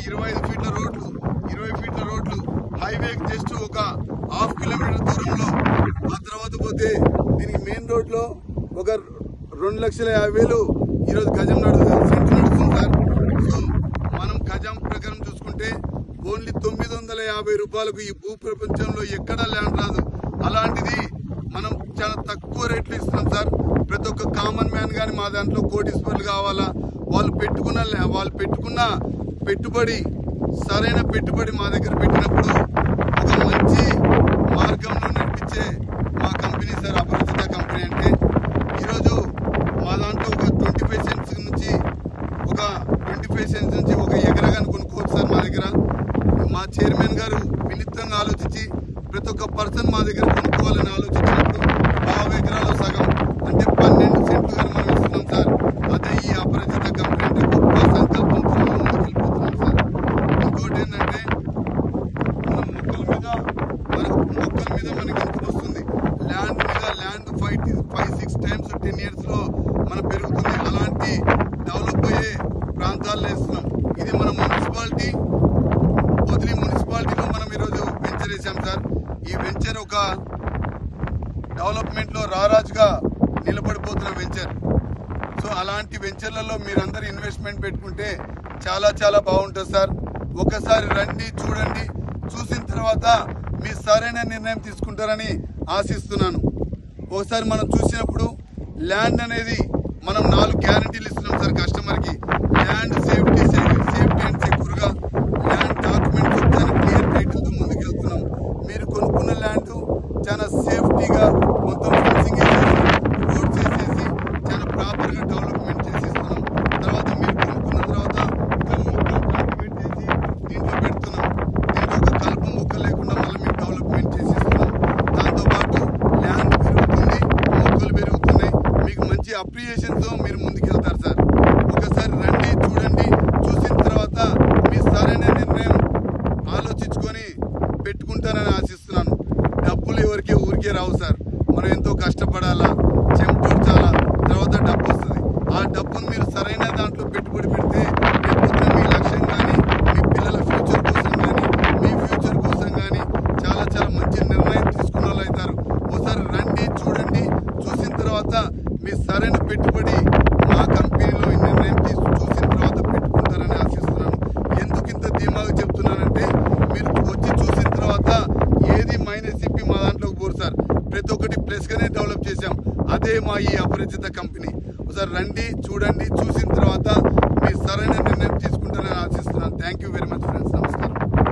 25 ఫీట్ల రోడ్లు, 20 ఫీట్ల రోడ్లు, హైవే జస్ట్ ఒక ½ కిలోమీటర్ దూరంలో. ఆ తర్వాత పోతే దీనికి మెయిన్ రోడ్ లో ఒక 2,50,000 ఈరోజు గజం సెంటు నడుస్తుంది సార్. సో మనం గజం ప్రకారం చూసుకుంటే ఓన్లీ 950 రూపాయలకు ఈ భూ ప్రపంచంలో ఎక్కడా ల్యాండ్ రాదు. అలాంటిది మనం చాలా తక్కువ రేట్లు ఇస్తున్నాం సార్. ప్రతి ఒక్క కామన్ మ్యాన్ కానీ మా దాంట్లో కోటీశ్వర్లు కావాలా, వాళ్ళు పెట్టుకున్న పెట్టుబడి సరైన పెట్టుబడి మా దగ్గర పెట్టినప్పుడు ఒక మంచి మార్గంలో నడిపించే మా కంపెనీ సార్ అపరిచిత కంపెనీ. అంటే ఈరోజు మా దాంట్లో ఒక 25 సెంట్స్ నుంచి ఒక ఎకరాగాని కొనుక్కోవచ్చు సార్. మా దగ్గర మా చైర్మన్ గారు వినూత్నంగా ఆలోచించి ప్రతి ఒక్క పర్సన్ మా దగ్గర కొనుక్కోవాలని ఆలోచించినప్పుడు 50 ఎకరాల్లో సగం అంటే 12 సెంట్లు కానీ మనం ఇస్తున్నాం సార్. అదే ఈ అపరిచిత కంపెనీ అంటే గొప్ప సంకల్పంతో మనం ముందుకు వెళ్ళిపోతున్నాం సార్. ఇంకోటి ఏంటంటే మొక్కల మీద మనకి ఇన్కమ్ వస్తుంది. ల్యాండ్ 5-6 టైమ్స్ 10 years లో మనం పెరుగుతుంది. అలాంటి డెవలప్ అయ్యే ప్రాంతాల్లో ఇస్తున్నాం. ఇది మన మున్సిపాలిటీలో మనం ఈరోజు వెంచర్ వేసాం సార్. ఈ వెంచర్ ఒక డెవలప్మెంట్ లో రారాజుగా నిలబడిపోతున్న వెంచర్. సో అలాంటి వెంచర్లలో మీరందరూ ఇన్వెస్ట్మెంట్ పెట్టుకుంటే చాలా చాలా బాగుంటుంది సార్. ఒకసారి రండి, చూడండి, చూసిన తర్వాత మీ సరైన నిర్ణయం తీసుకుంటారని ఆశిస్తున్నాను. ఒకసారి మనం చూసినప్పుడు ల్యాండ్ అనేది మనం 4 గ్యారంటీలు ఇస్తున్నాం సార్ కస్టమర్కి. ల్యాండ్ సేఫ్టీ అండ్ సెక్యూర్గా, ల్యాండ్ డాక్యుమెంట్స్ చాలా క్లియర్ టైటిల్తో ముందుకు వెళ్తున్నాం. మీరు కొనుక్కున్న ల్యాండ్ చాలా సేఫ్టీగా మొత్తం ఫెన్సింగ్ వేసేసి, రోడ్స్ వేసేసి చాలా ప్రాపర్గా డెవలప్మెంట్ చేసేస్తున్నాం. తర్వాత మీరు కొనుక్కున్న తర్వాత ఒక మొక్కలు కల్టివేట్ చేసి దీంట్లో పెడుతున్నాం. దీంట్లో ఒక కలుపు మొక్క లేకుండా మళ్ళీ మీకు డెవలప్మెంట్ చేసేస్తున్నాం. దాంతోపాటు ల్యాండ్ పెరుగుతుంది, మొక్కలు పెరుగుతున్నాయి. మీకు మంచి అప్రిషియేషన్తో మీరు ముందుకెళ్తారు సార్. ఒకసారి రండి, చూడండి, చూసిన తర్వాత మీ సరైన నిర్ణయం ఆలోచించుకొని పెట్టుకుంటారని ఆశిస్తున్నాను. డబ్బులు ఎవరికి ఊరికే రావు సార్. మనం ఎంతో కష్టపడాలా, చెమటూర్చాలా, తర్వాత డబ్బు వస్తుంది. ఆ డబ్బును మీరు సరైన దాంట్లో పెట్టుబడి పెడితే రేపొద్దున మీ లక్ష్యం కానీ, మీ పిల్లల ఫ్యూచర్ కోసం కానీ, మీ ఫ్యూచర్ కోసం కానీ చాలా చాలా మంచి నిర్ణయం తీసుకున్న వాళ్ళు అవుతారు. ఒకసారి రండి, చూడండి, చూసిన తర్వాత మీ సరైన పెట్టుబడి మా కంపెనీలో ఈ నిర్ణయం చూసిన తర్వాత పెట్టుకుంటారని ఆశిస్తున్నాను. ఎందుకు ఇంత ధీమాగా చెప్తున్నానంటే మీరు వచ్చి చూసిన తర్వాత ఏది మైనస్ చెప్పి మా దాంట్లోకి పోరు సార్. ప్రతి ఒక్కటి ప్లస్గానే డెవలప్ చేశాం. అదే మా ఈ అపరిచిత కంపెనీ. ఒకసారి రండి, చూడండి, చూసిన